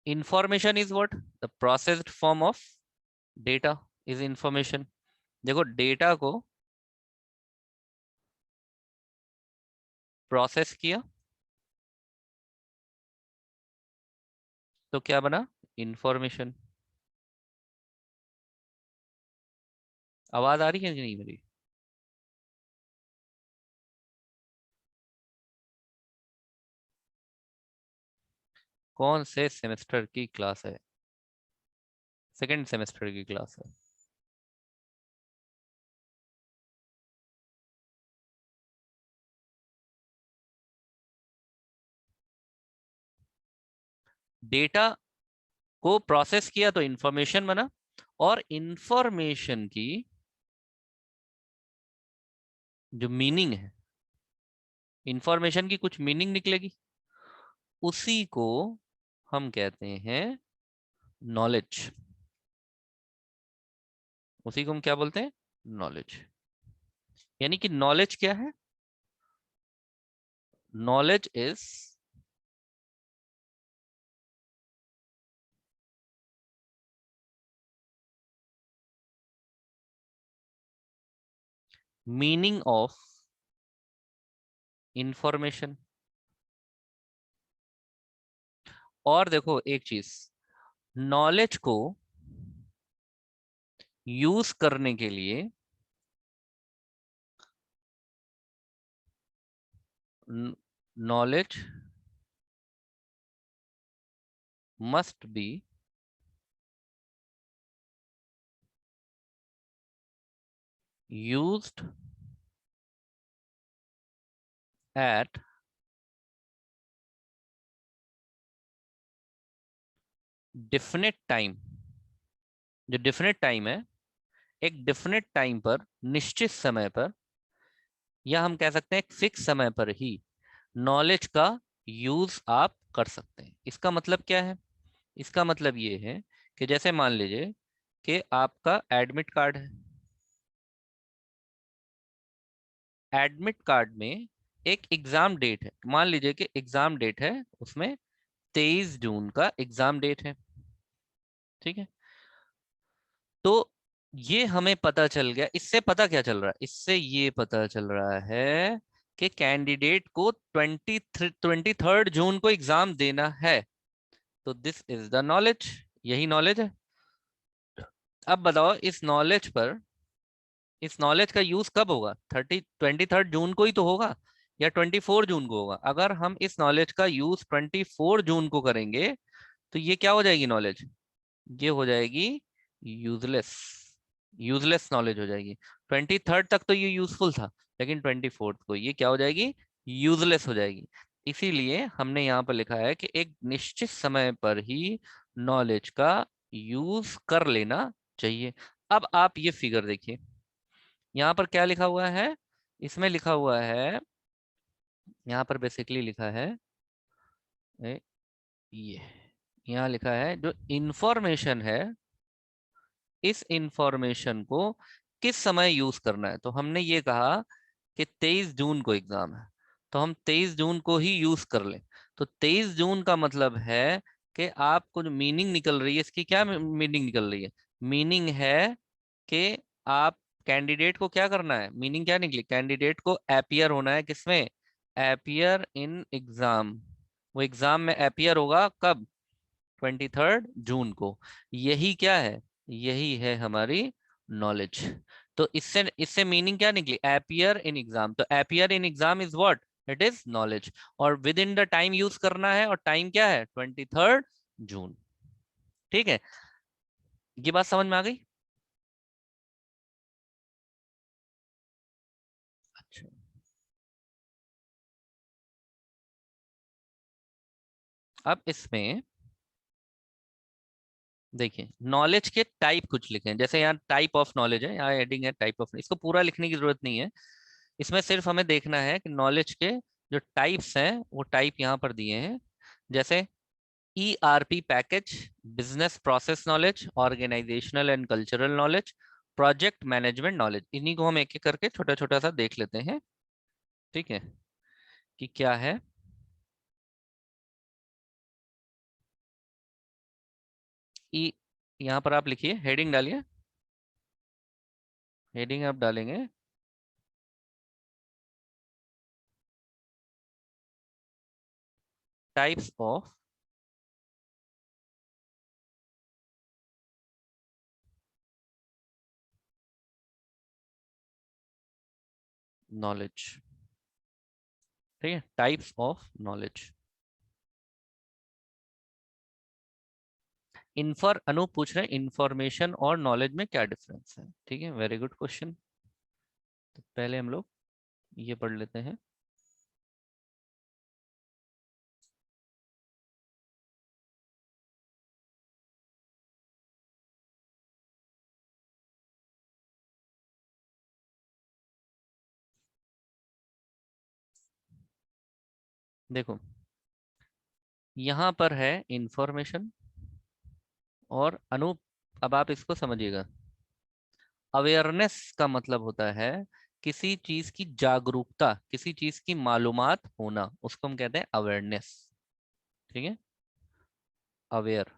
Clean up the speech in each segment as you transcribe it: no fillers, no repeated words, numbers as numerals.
Information is what? The processed form of data is information. देखो data को process किया तो क्या बना? इंफॉर्मेशन। आवाज आ रही है कि नहीं मेरी? कौन से सेमेस्टर की क्लास है? सेकंड सेमेस्टर की क्लास है। डेटा को प्रोसेस किया तो इंफॉर्मेशन बना, और इंफॉर्मेशन की जो मीनिंग है, इंफॉर्मेशन की कुछ मीनिंग निकलेगी, उसी को हम कहते हैं नॉलेज। उसी को हम क्या बोलते हैं? नॉलेज। यानी कि नॉलेज क्या है? Knowledge is meaning of information. और देखो एक चीज, नॉलेज को यूज करने के लिए knowledge must be used eight definite time. जो डिफिनिट टाइम है, एक डिफिनिट टाइम पर, निश्चित समय पर, या हम कह सकते हैं एक फिक्स समय पर ही नॉलेज का यूज आप कर सकते हैं। इसका मतलब क्या है? इसका मतलब ये है कि जैसे मान लीजिए कि आपका एडमिट कार्ड है। एडमिट कार्ड में एक एग्जाम डेट है, मान लीजिए कि एग्जाम डेट है उसमें 23 जून का एग्जाम डेट है। ठीक है, तो ये हमें पता चल गया। इससे पता क्या चल रहा है? इससे ये पता चल रहा है कि कैंडिडेट को 23rd जून को एग्जाम देना है। तो दिस इज द नॉलेज। यही नॉलेज है। अब बताओ इस नॉलेज का यूज कब होगा? 23rd जून को ही तो होगा, या 24 जून को होगा। अगर हम इस नॉलेज का यूज 24 जून को करेंगे तो ये क्या हो जाएगी नॉलेज? ये हो जाएगी यूजलेस। यूजलेस नॉलेज हो जाएगी। 23rd तक तो ये यूजफुल था, लेकिन 24th को ये क्या हो जाएगी? यूजलेस हो जाएगी। इसीलिए हमने यहाँ पर लिखा है कि एक निश्चित समय पर ही नॉलेज का यूज कर लेना चाहिए। अब आप ये फिगर देखिए, यहाँ पर क्या लिखा हुआ है? इसमें लिखा हुआ है, यहाँ पर बेसिकली लिखा है ए, ये यहाँ लिखा है जो इंफॉर्मेशन है, इस इंफॉर्मेशन को किस समय यूज करना है। तो हमने ये कहा कि 23 जून को एग्जाम है, तो हम 23 जून को ही यूज कर लें। तो 23 जून का मतलब है कि आपको जो मीनिंग निकल रही है, इसकी क्या मीनिंग निकल रही है? मीनिंग है कि आप कैंडिडेट को क्या करना है? मीनिंग क्या निकली? कैंडिडेट को अपियर होना है किसमें? Appear in exam. वो एग्जाम में अपियर होगा कब? 23rd जून को। यही क्या है? यही है हमारी नॉलेज। तो इससे इससे मीनिंग क्या निकली? Appear in exam. तो appear in exam is what? It is knowledge. और within the time use करना है, और टाइम क्या है? 23rd जून। ठीक है, ये बात समझ में आ गई? अच्छा, अब इसमें देखिए नॉलेज के टाइप कुछ लिखे हैं। जैसे यहाँ टाइप ऑफ नॉलेज है, यहाँ हेडिंग है टाइप ऑफ। इसको पूरा लिखने की जरूरत नहीं है, इसमें सिर्फ हमें देखना है कि नॉलेज के जो टाइप्स हैं वो टाइप यहाँ पर दिए हैं। जैसे ERP package, business process knowledge, organisational and cultural knowledge, project management knowledge. इन्हीं को हम एक एक करके छोटा छोटा सा देख लेते हैं। ठीक है, कि क्या है। यहाँ पर आप लिखिए, हेडिंग डालिए, हेडिंग आप डालेंगे टाइप्स ऑफ नॉलेज। ठीक है, टाइप्स ऑफ नॉलेज। अनु पूछ रहे हैं इंफॉर्मेशन और नॉलेज में क्या डिफरेंस है। ठीक है, वेरी गुड क्वेश्चन। तो पहले हम लोग ये पढ़ लेते हैं। देखो, यहाँ पर है इंफॉर्मेशन और अनु, अब आप इसको समझिएगा। अवेयरनेस का मतलब होता है किसी चीज की जागरूकता, किसी चीज की मालूमात होना, उसको हम कहते हैं अवेयरनेस। ठीक है, अवेयर,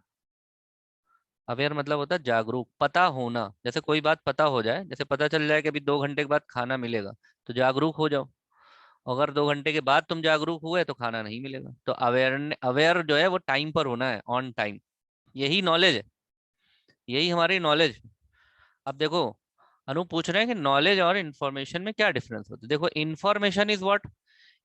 अवेयर मतलब होता है जागरूक, पता होना। जैसे कोई बात पता हो जाए, जैसे पता चल जाए कि अभी 2 घंटे के बाद खाना मिलेगा, तो जागरूक हो जाओ। अगर 2 घंटे के बाद तुम जागरूक हुए तो खाना नहीं मिलेगा। तो अवेयर, अवेयर जो है वो टाइम पर होना है, ऑन टाइम। यही नॉलेज है, यही हमारी नॉलेज। अब देखो, अनु पूछ रहे हैं कि नॉलेज और इंफॉर्मेशन में क्या डिफरेंस होता है। देखो, information is what,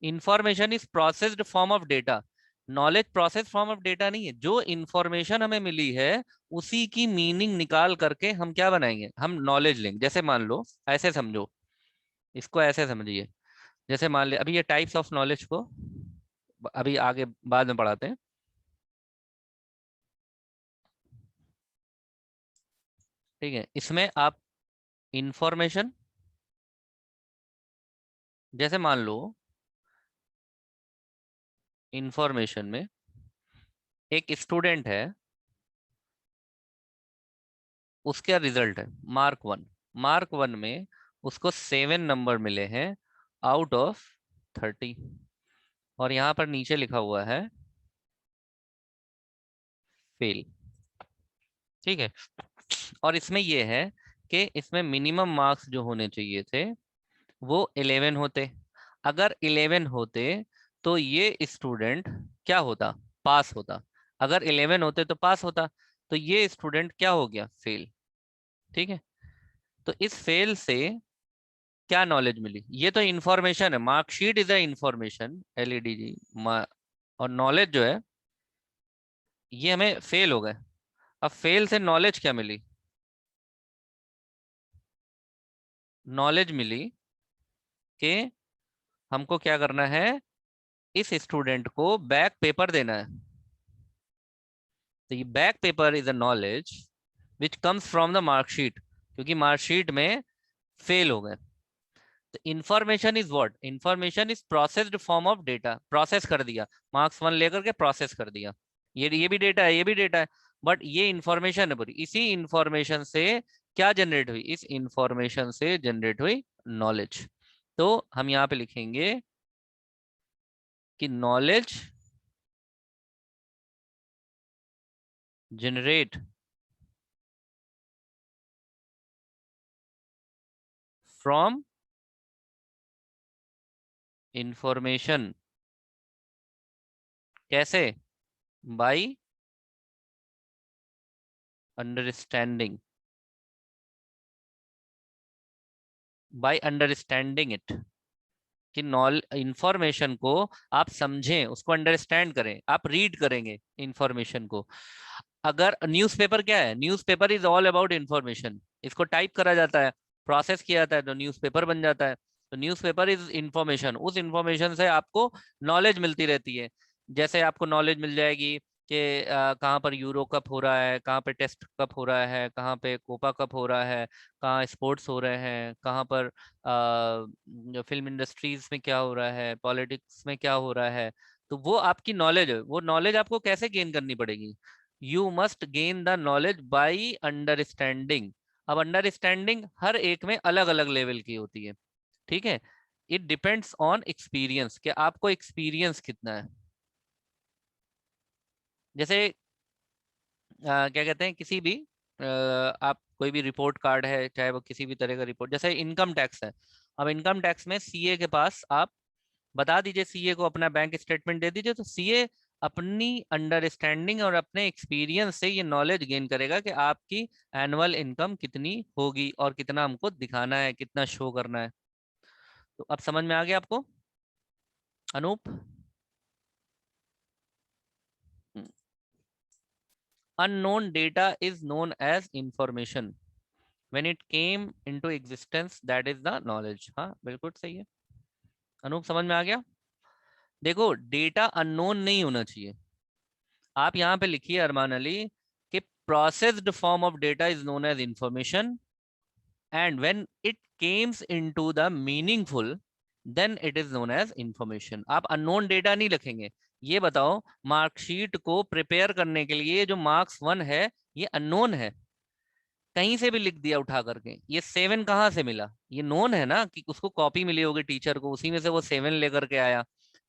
information is processed form of data. Knowledge process form of data नहीं है। जो इंफॉर्मेशन हमें मिली है उसी की मीनिंग निकाल करके हम क्या बनाएंगे, हम नॉलेज लेंगे। जैसे मान लो, ऐसे समझो, इसको ऐसे समझिए। जैसे मान ले, अभी ये टाइप्स ऑफ नॉलेज को अभी आगे बाद में पढ़ाते हैं। ठीक है, इसमें आप इंफॉर्मेशन, जैसे मान लो इंफॉर्मेशन में एक स्टूडेंट है, उसका रिजल्ट है मार्क 1। मार्क 1 में उसको 7 नंबर मिले हैं आउट ऑफ 30। और यहाँ पर नीचे लिखा हुआ है फेल। ठीक है, और इसमें ये है कि इसमें मिनिमम मार्क्स जो होने चाहिए थे वो 11 होते। अगर 11 होते तो ये स्टूडेंट क्या होता, पास होता। अगर 11 होते तो पास होता। तो ये स्टूडेंट क्या हो गया, फेल। ठीक है, तो इस फेल से क्या नॉलेज मिली, ये तो इंफॉर्मेशन है। Marksheet is a information, LED जी। और नॉलेज जो है, ये हमें फेल हो गए। अब फेल से नॉलेज क्या मिली, नॉलेज मिली कि हमको क्या करना है, इस स्टूडेंट को बैक पेपर देना है। तो ये back paper is a knowledge which comes from the marksheet, क्योंकि मार्कशीट में फेल हो गए। तो information is what, information is processed form of data. Process कर दिया, मार्क्स 1 लेकर के प्रोसेस कर दिया। ये भी डेटा है, ये भी डेटा है, बट ये इंफॉर्मेशन है पूरी। इसी इंफॉर्मेशन से क्या जनरेट हुई, इस इंफॉर्मेशन से जनरेट हुई नॉलेज। तो हम यहाँ पे लिखेंगे कि नॉलेज जनरेट फ्रॉम इंफॉर्मेशन। कैसे, by understanding, by understanding it. कि नॉल इंफॉर्मेशन को आप समझें, उसको अंडरस्टैंड करें, आप रीड करेंगे इंफॉर्मेशन को। अगर न्यूज़पेपर क्या है, newspaper is all about information. इसको टाइप करा जाता है, प्रोसेस किया जाता है, तो न्यूज़पेपर बन जाता है। तो न्यूज़पेपर इज इंफॉर्मेशन। उस इंफॉर्मेशन से आपको नॉलेज मिलती रहती है। जैसे आपको नॉलेज मिल जाएगी कि कहाँ पर यूरो कप हो रहा है, कहाँ पे टेस्ट कप हो रहा है, कहाँ पे कोपा कप हो रहा है, कहाँ स्पोर्ट्स हो रहे हैं, कहाँ पर फिल्म इंडस्ट्रीज में क्या हो रहा है, पॉलिटिक्स में क्या हो रहा है। तो वो आपकी नॉलेज है। वो नॉलेज आपको कैसे गेन करनी पड़ेगी, you must gain the knowledge by understanding. अब अंडरस्टैंडिंग हर एक में अलग अलग लेवल की होती है। ठीक है, इट डिपेंड्स ऑन एक्सपीरियंस, कि आपको एक्सपीरियंस कितना है। जैसे क्या कहते हैं, किसी भी आप कोई भी रिपोर्ट कार्ड है, चाहे वो किसी भी तरह का रिपोर्ट, जैसे इनकम टैक्स है। अब इनकम टैक्स में सीए के पास आप बता दीजिए, सीए को अपना बैंक स्टेटमेंट दे दीजिए, तो सीए अपनी अंडरस्टैंडिंग और अपने एक्सपीरियंस से ये नॉलेज गेन करेगा कि आपकी एनुअल इनकम कितनी होगी और कितना हमको दिखाना है, कितना शो करना है। तो अब समझ में आ गया आपको Anoop? unknown data is known as information when it came into existence, that is the knowledge। हाँ बिल्कुल सही है अनूप, समझ में आ गया। देखो डेटा अननोन नहीं होना चाहिए। आप यहाँ पे लिखिए अरमान अली कि processed form of data is known as information and when it comes into the meaningful then it is known as information. आप अननोन डेटा नहीं लिखेंगे। ये बताओ, मार्कशीट को प्रिपेयर करने के लिए जो मार्क्स 1 है ये अननोन है, कहीं से भी लिख दिया उठा करके। ये 7 कहाँ से मिला? ये नोन है ना, कि उसको कॉपी मिली होगी टीचर को, उसी में से वो 7 लेकर के आया,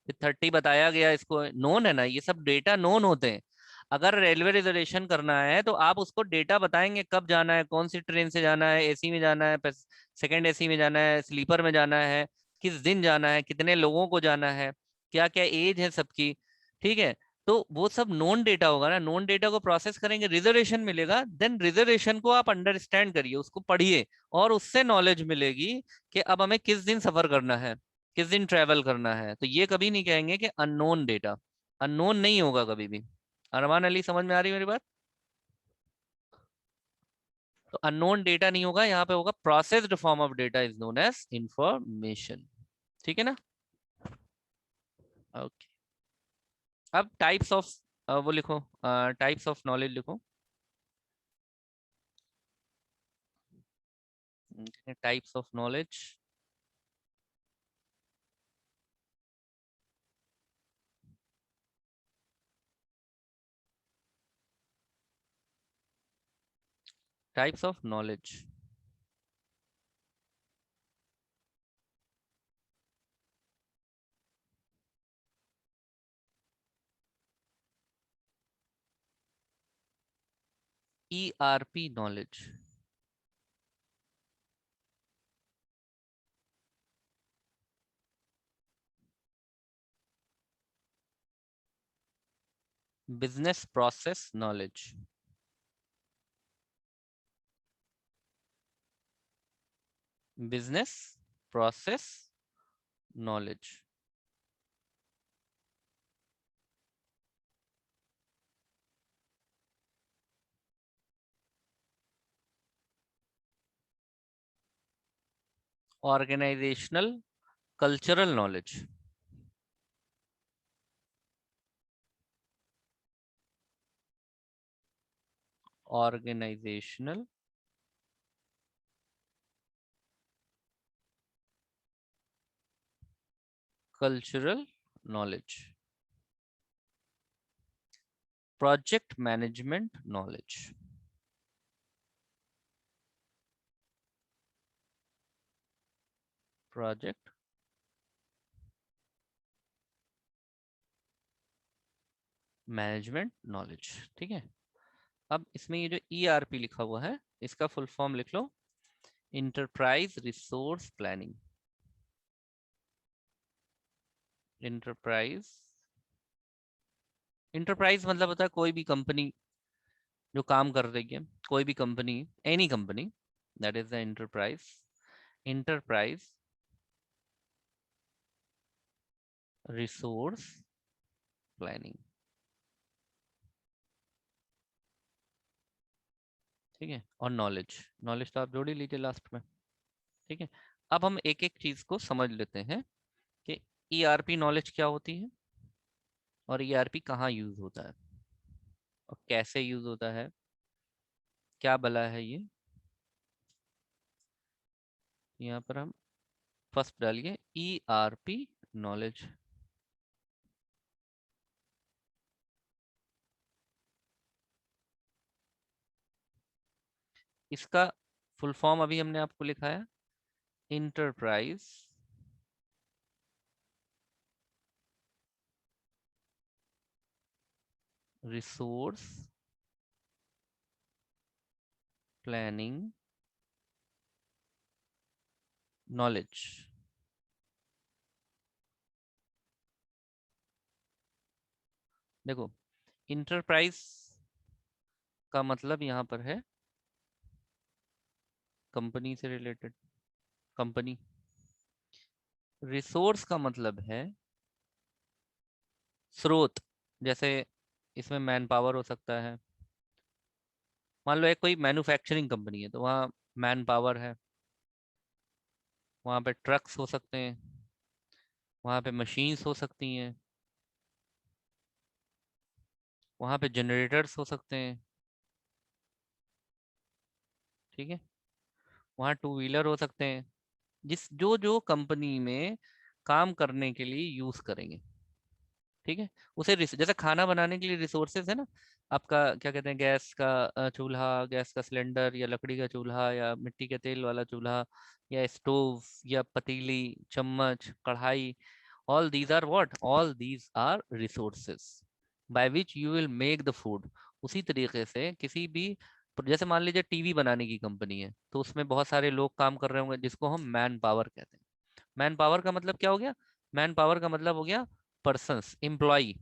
फिर 30 बताया गया इसको। नोन है ना, ये सब डेटा नोन होते हैं। अगर रेलवे रिजर्वेशन करना है तो आप उसको डेटा बताएंगे, कब जाना है, कौन सी ट्रेन से जाना है, एसी में जाना है, सेकंड एसी में जाना है, स्लीपर में जाना है, किस दिन जाना है, कितने लोगों को जाना है, क्या क्या एज है सबकी। ठीक है, तो वो सब नॉन डेटा होगा ना। नॉन डेटा को प्रोसेस करेंगे, रिजर्वेशन मिलेगा, देन रिजर्वेशन को आप अंडरस्टैंड करिए, उसको पढ़िए, और उससे नॉलेज मिलेगी कि अब हमें किस दिन सफर करना है, किस दिन ट्रेवल करना है। तो ये कभी नहीं कहेंगे कि अननोन डेटा, अननोन नहीं होगा कभी भी। अरमान अली समझ में आ रही है मेरी बात? तो अननोन डेटा नहीं होगा, यहाँ पे होगा processed form of data is known as information. ठीक है ना? ओके। अब टाइप्स ऑफ वो लिखो, टाइप्स ऑफ नॉलेज लिखो। Types of knowledge. Types of knowledge. ERP knowledge, business process knowledge, business process knowledge, organizational cultural knowledge, organizational cultural knowledge, project management knowledge, project management knowledge. ठीक है, अब इसमें ये जो ERP लिखा हुआ है इसका फुल फॉर्म लिख लो, enterprise resource planning. Enterprise, enterprise मतलब होता है कोई भी कंपनी जो काम कर रही है, कोई भी company, any company, that is the enterprise. Enterprise resource planning. ठीक है, और नॉलेज, नॉलेज तो आप जोड़ ही लीजिए लास्ट में। ठीक है, अब हम एक एक चीज को समझ लेते हैं कि ERP नॉलेज क्या होती है, और ERP कहाँ यूज होता है, और कैसे यूज होता है, क्या भला है ये। यहाँ पर हम फर्स्ट डालिए ERP नॉलेज। इसका फुल फॉर्म अभी हमने आपको लिखा है, इंटरप्राइज रिसोर्स प्लानिंग नॉलेज। देखो, इंटरप्राइज का मतलब यहाँ पर है कंपनी से रिलेटेड, कंपनी। रिसोर्स का मतलब है स्रोत। जैसे इसमें मैन पावर हो सकता है। मान लो एक कोई मैन्युफैक्चरिंग कंपनी है तो वहाँ मैन पावर है, वहाँ पे ट्रक्स हो सकते हैं, वहाँ पे मशीन्स हो सकती हैं, वहाँ पे जनरेटर्स हो सकते हैं। ठीक है, वहाँ टू व्हीलर हो सकते हैं, जिस जो जो कंपनी में काम करने के लिए यूज करेंगे। ठीक है, उसे जैसे खाना बनाने के लिए रिसोर्सेज है ना, आपका क्या कहते हैं, गैस का चूल्हा, गैस का सिलेंडर, या लकड़ी का चूल्हा, या मिट्टी के तेल वाला चूल्हा, या स्टोव, या पतीली, चम्मच, कढ़ाई। All these are what, all these are resources by which you will make the food. उसी तरीके से किसी भी, जैसे मान लीजिए टीवी बनाने की कंपनी है तो उसमें बहुत सारे लोग काम कर रहे होंगे जिसको हम मैन पावर कहते हैं। मैन पावर का मतलब क्या हो गया? मैन पावर का मतलब हो गया पर्सन्स, एम्प्लॉय।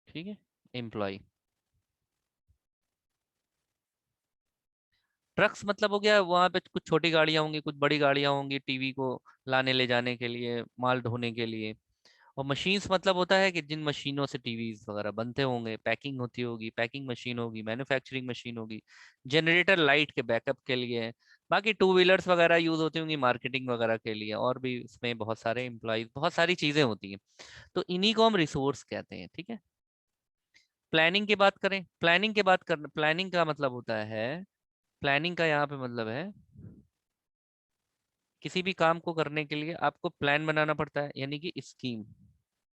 ठीक है, एम्प्लॉय। ट्रक्स मतलब हो गया वहां पे कुछ छोटी गाड़ियां होंगी, कुछ बड़ी गाड़ियां होंगी टीवी को लाने ले जाने के लिए, माल ढोने के लिए। और मशीन्स मतलब होता है कि जिन मशीनों से टीवीज वगैरह बनते होंगे, पैकिंग होती होगी, पैकिंग मशीन होगी, मैन्युफैक्चरिंग मशीन होगी। जनरेटर लाइट के बैकअप के लिए है। बाकी टू व्हीलर्स वगैरह यूज होती होंगी मार्केटिंग वगैरह के लिए, और भी इसमें बहुत सारे एम्प्लॉयज, बहुत सारी चीजें होती हैं। तो इन्हीं को हम रिसोर्स कहते हैं। ठीक है, प्लानिंग की बात करें, प्लानिंग की बात कर, प्लानिंग का मतलब होता है, प्लानिंग का यहाँ पे मतलब है किसी भी काम को करने के लिए आपको प्लान बनाना पड़ता है, यानी कि स्कीम।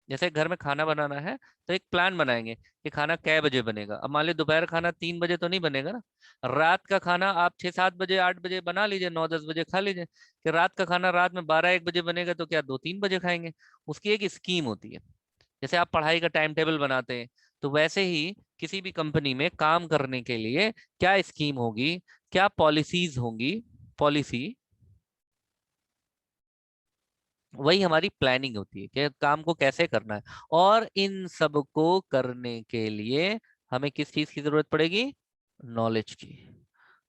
जैसे घर में खाना बनाना है तो एक प्लान बनाएंगे कि खाना कै बजे बनेगा। अब मान लीजिए दोपहर खाना 3 बजे तो नहीं बनेगा ना। रात का खाना आप 6-7 बजे, 8 बजे बना लीजिए, 9-10 बजे खा लीजिए। कि रात का खाना रात में 12-1 बजे बनेगा तो क्या 2-3 बजे खाएंगे? उसकी एक स्कीम होती है। जैसे आप पढ़ाई का टाइम टेबल बनाते हैं, तो वैसे ही किसी भी कंपनी में काम करने के लिए क्या स्कीम होगी, क्या पॉलिसीज होंगी, पॉलिसी, वही हमारी प्लानिंग होती है कि काम को कैसे करना है। और इन सब को करने के लिए हमें किस चीज की जरूरत पड़ेगी? नॉलेज की।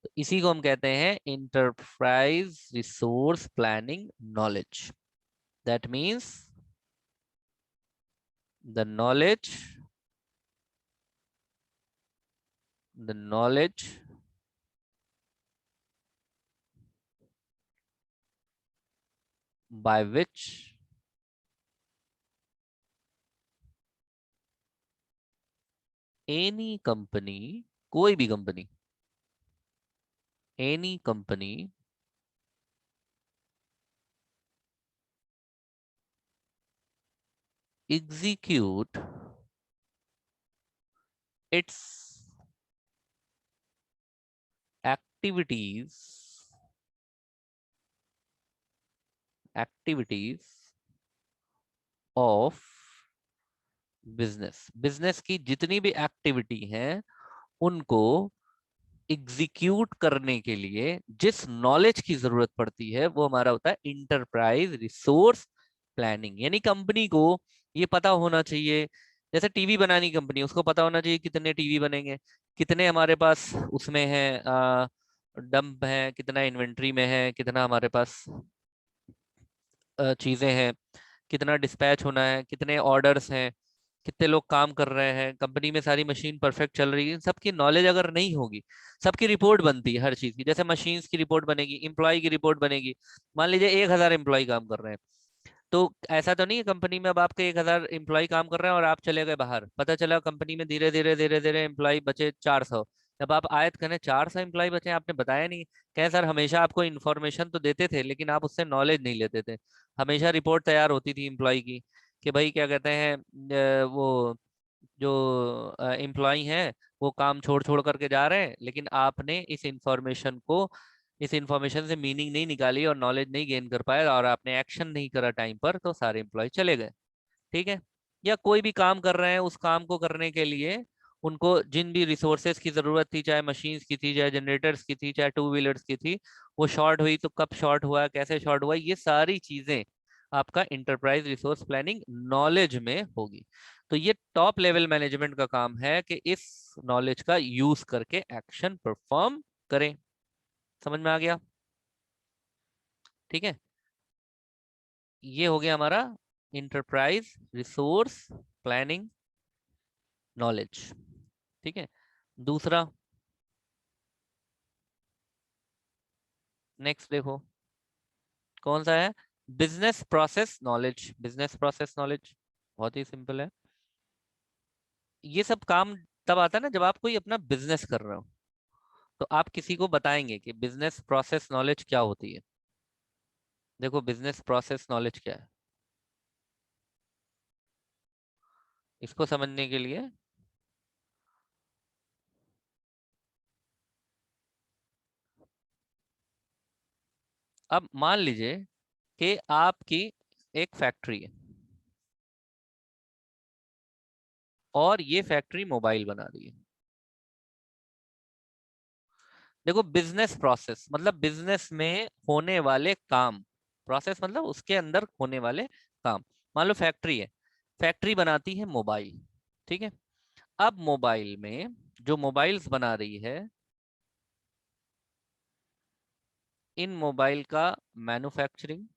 तो इसी को हम कहते हैं enterprise resource planning knowledge. That means the knowledge, the knowledge by which any company, कोई भी company, any company execute its activities, activities of business, business की जितनी भी एक्टिविटी है उनको एग्जीक्यूट करने के लिए जिस नॉलेज की जरूरत पड़ती है वो हमारा होता है इंटरप्राइज रिसोर्स प्लानिंग। यानी कंपनी को ये पता होना चाहिए, जैसे टीवी बनानी कंपनी, उसको पता होना चाहिए कितने टीवी बनेंगे, कितने हमारे पास उसमें है डंप है, कितना इन्वेंट्री में है, कितना हमारे पास चीजें हैं, कितना डिस्पैच होना है, कितने ऑर्डर्स हैं, कितने लोग काम कर रहे हैं, कंपनी में सारी मशीन परफेक्ट चल रही है। इन सबकी नॉलेज अगर नहीं होगी, सबकी रिपोर्ट बनती है हर चीज की, जैसे मशीन्स की रिपोर्ट बनेगी, एम्प्लॉय की रिपोर्ट बनेगी। मान लीजिए 1,000 एम्प्लॉय काम कर रहे हैं, तो ऐसा तो नहीं है कंपनी में अब आपके 1,000 एम्प्लॉय काम कर रहे हैं और आप चले गए बाहर, पता चला कंपनी में धीरे धीरे धीरे धीरे एम्प्लॉय बचे 400। जब आप आयत करें 400 एम्प्लॉय बचे, आपने बताया नहीं। कहें सर हमेशा आपको इन्फॉर्मेशन तो देते थे लेकिन आप उससे नॉलेज नहीं लेते थे। हमेशा रिपोर्ट तैयार होती थी एम्प्लॉय की कि भाई क्या कहते हैं, वो जो एम्प्लॉय हैं वो काम छोड़ छोड़ करके जा रहे हैं, लेकिन आपने इस इंफॉर्मेशन से मीनिंग नहीं निकाली और नॉलेज नहीं गेन कर पाए और आपने एक्शन नहीं करा टाइम पर, तो सारे एम्प्लॉय चले गए। ठीक है, या कोई भी काम कर रहे हैं, उस काम को करने के लिए उनको जिन भी रिसोर्सेज की जरूरत थी, चाहे मशीन्स की थी, चाहे जनरेटर्स की थी, चाहे टू व्हीलर्स की थी, वो शॉर्ट हुई तो कब शॉर्ट हुआ, कैसे शॉर्ट हुआ, ये सारी चीजें आपका इंटरप्राइज रिसोर्स प्लानिंग नॉलेज में होगी। तो ये टॉप लेवल मैनेजमेंट का काम है कि इस नॉलेज का यूज करके एक्शन परफॉर्म करें। समझ में आ गया? ठीक है, ये हो गया हमारा इंटरप्राइज रिसोर्स प्लानिंग नॉलेज। ठीक है, दूसरा, नेक्स्ट देखो कौन सा है, business process knowledge. Business process knowledge बहुत ही सिंपल है। ये सब काम तब आता है ना जब आप कोई अपना बिजनेस कर रहे हो, तो आप किसी को बताएंगे कि बिजनेस प्रोसेस नॉलेज क्या होती है। देखो बिजनेस प्रोसेस नॉलेज क्या है, इसको समझने के लिए अब मान लीजिए कि आपकी एक फैक्ट्री है और ये फैक्ट्री मोबाइल बना रही है। देखो बिजनेस प्रोसेस मतलब बिजनेस में होने वाले काम, प्रोसेस मतलब उसके अंदर होने वाले काम। मान लो फैक्ट्री है, फैक्ट्री बनाती है मोबाइल। ठीक है, अब मोबाइल में जो मोबाइल्स बना रही है, इन मोबाइल का मैन्युफैक्चरिंग,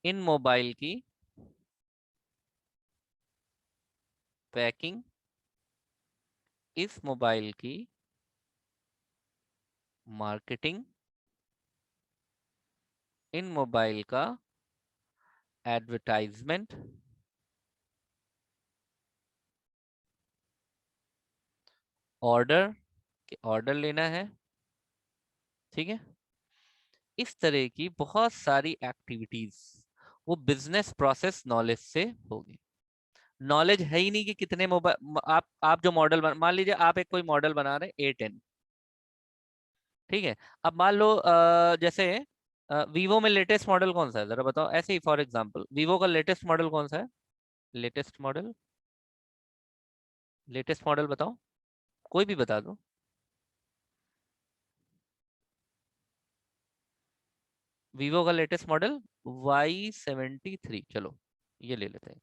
इन मोबाइल की पैकिंग, इस मोबाइल की मार्केटिंग, इन मोबाइल का एडवर्टाइजमेंट, ऑर्डर, ऑर्डर लेना है। ठीक है, इस तरह की बहुत सारी एक्टिविटीज वो बिजनेस प्रोसेस नॉलेज से होगी। नॉलेज है ही नहीं कि कितने मोबाइल आप जो मॉडल मान लीजिए आप एक कोई मॉडल बना रहे हैं A10। ठीक है, अब मान लो जैसे वीवो में लेटेस्ट मॉडल कौन सा है, जरा बताओ ऐसे ही फॉर एग्जांपल वीवो का लेटेस्ट मॉडल कौन सा है? लेटेस्ट मॉडल, लेटेस्ट मॉडल बताओ, कोई भी बता दो। वीवो का लेटेस्ट मॉडल Y73, चलो ये ले लेते हैं।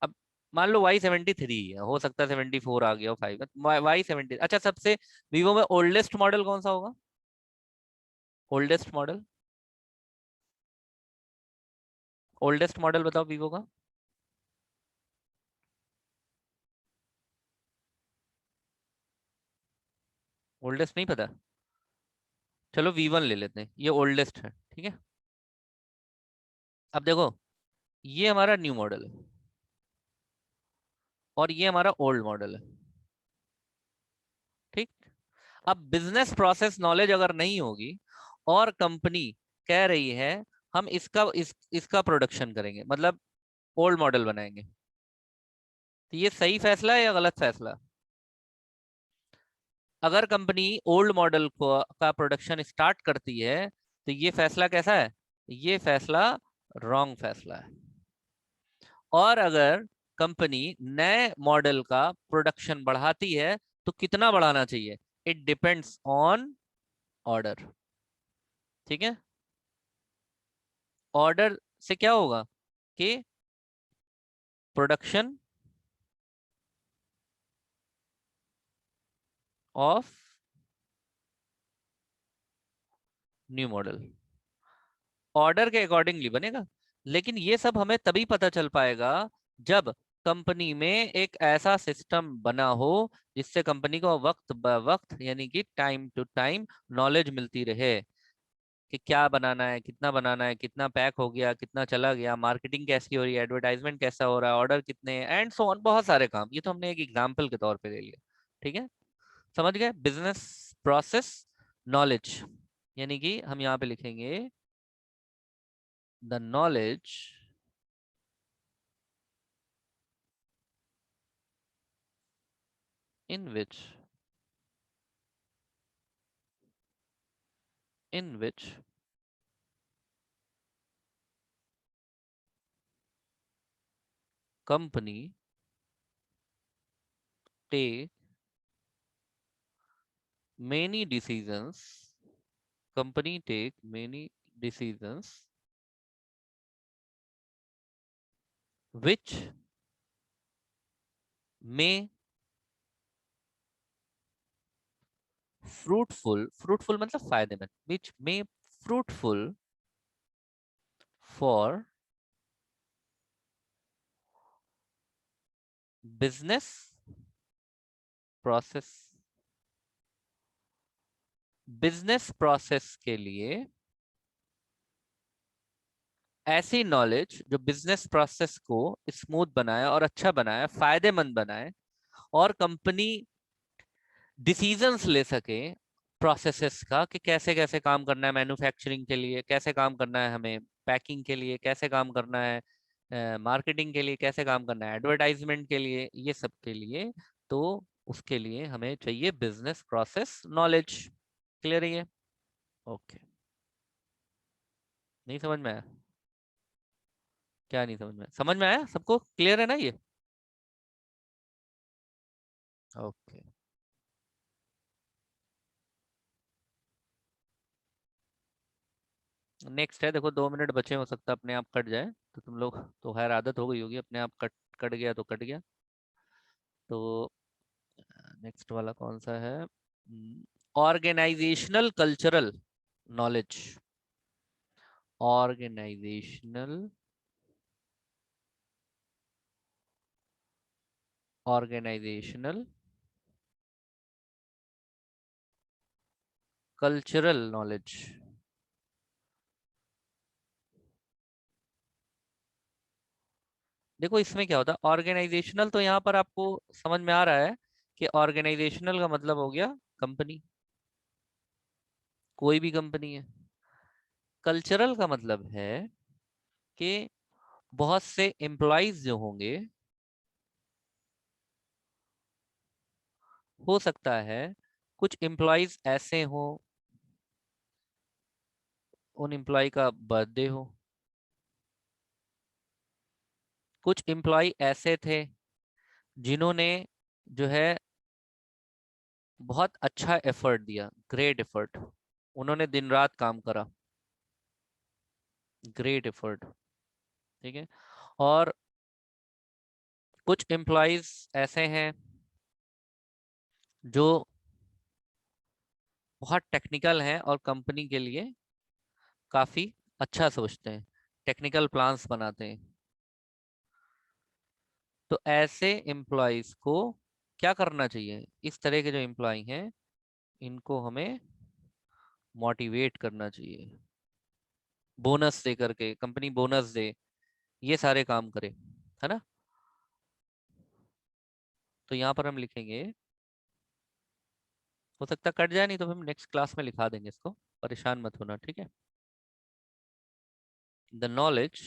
अब मान लो Y73 है, हो सकता है 74 आ गया हो, 5, Y70। अच्छा, सबसे वीवो में ओल्डेस्ट मॉडल कौन सा होगा? ओल्डेस्ट मॉडल, ओल्डेस्ट मॉडल बताओ वीवो का। ओल्डेस्ट नहीं पता? चलो V1 ले लेते हैं, ये ओल्डेस्ट है। ठीक है, अब देखो ये हमारा न्यू मॉडल है और ये हमारा ओल्ड मॉडल है। ठीक, अब बिजनेस प्रोसेस नॉलेज अगर नहीं होगी और कंपनी कह रही है हम इसका प्रोडक्शन करेंगे, मतलब ओल्ड मॉडल बनाएंगे, तो ये सही फैसला है या गलत फैसला? अगर कंपनी ओल्ड मॉडल को का प्रोडक्शन स्टार्ट करती है तो ये फैसला कैसा है? ये फैसला रॉन्ग फैसला है। और अगर कंपनी नए मॉडल का प्रोडक्शन बढ़ाती है तो कितना बढ़ाना चाहिए? It depends on order. ठीक है, ऑर्डर से क्या होगा कि production of new model order के अकॉर्डिंगली बनेगा। लेकिन ये सब हमें तभी पता चल पाएगा जब कंपनी में एक ऐसा सिस्टम बना हो जिससे कंपनी को वक्त ब वक्त यानी कि टाइम टू टाइम नॉलेज मिलती रहे कि क्या बनाना है, कितना बनाना है, कितना पैक हो गया, कितना चला गया, मार्केटिंग कैसी हो रही है, एडवर्टाइजमेंट कैसा हो रहा है, ऑर्डर कितने हैं, एंड सो ऑन, बहुत सारे काम। ये तो हमने एक एग्जाम्पल के तौर पे ले लिया। ठीक है, समझ गए? बिजनेस प्रोसेस नॉलेज यानी कि हम यहाँ पे लिखेंगे the knowledge in which company take many decisions company take many decisions which may fruitful मतलब फायदेमंद, which may fruitful for business process, business process के लिए ऐसी नॉलेज जो बिजनेस प्रोसेस को स्मूथ बनाए और अच्छा बनाए, फायदेमंद बनाए, और कंपनी डिसीजंस ले सके प्रोसेसेस का कि कैसे कैसे काम करना है, मैन्युफैक्चरिंग के लिए कैसे काम करना है, हमें पैकिंग के लिए कैसे काम करना है, मार्केटिंग के लिए कैसे काम करना है, एडवर्टाइजमेंट के लिए, ये सब के लिए। तो उसके लिए हमें चाहिए बिजनेस प्रोसेस नॉलेज। क्लियर है ये? ओके। नहीं समझ में आया? क्या नहीं समझ में आया? समझ में आया सबको? क्लियर है ना ये? ओके। नेक्स्ट है, देखो 2 मिनट बचे, हो सकता है अपने आप कट जाए, तो तुम लोग तो खैर आदत हो गई होगी, अपने आप कट कट गया तो कट गया। तो नेक्स्ट वाला कौन सा है? Organisational cultural knowledge. Organisational organisational cultural knowledge. देखो इसमें क्या होता है, ऑर्गेनाइजेशनल तो यहाँ पर आपको समझ में आ रहा है कि ऑर्गेनाइजेशनल का मतलब हो गया कंपनी, कोई भी कंपनी है। कल्चरल का मतलब है कि बहुत से एम्प्लॉयज जो होंगे, हो सकता है कुछ एम्प्लॉयज ऐसे हो, उन एम्प्लॉय का बर्थडे हो, कुछ एम्प्लॉय ऐसे थे जिन्होंने जो है बहुत अच्छा एफर्ट दिया, ग्रेट एफर्ट, उन्होंने दिन रात काम करा, ग्रेट एफर्ट। ठीक है। और कुछ एम्प्लॉयज ऐसे हैं जो बहुत टेक्निकल हैं और कंपनी के लिए काफी अच्छा सोचते हैं, टेक्निकल प्लान्स बनाते हैं। तो ऐसे एम्प्लॉयज को क्या करना चाहिए? इस तरह के जो एम्प्लॉय हैं इनको हमें मोटिवेट करना चाहिए, बोनस दे करके, कंपनी बोनस दे, ये सारे काम करे, है ना? तो यहाँ पर हम लिखेंगे, हो सकता कट जाए, नहीं तो हम नेक्स्ट क्लास में लिखा देंगे इसको, परेशान मत होना, ठीक है? The knowledge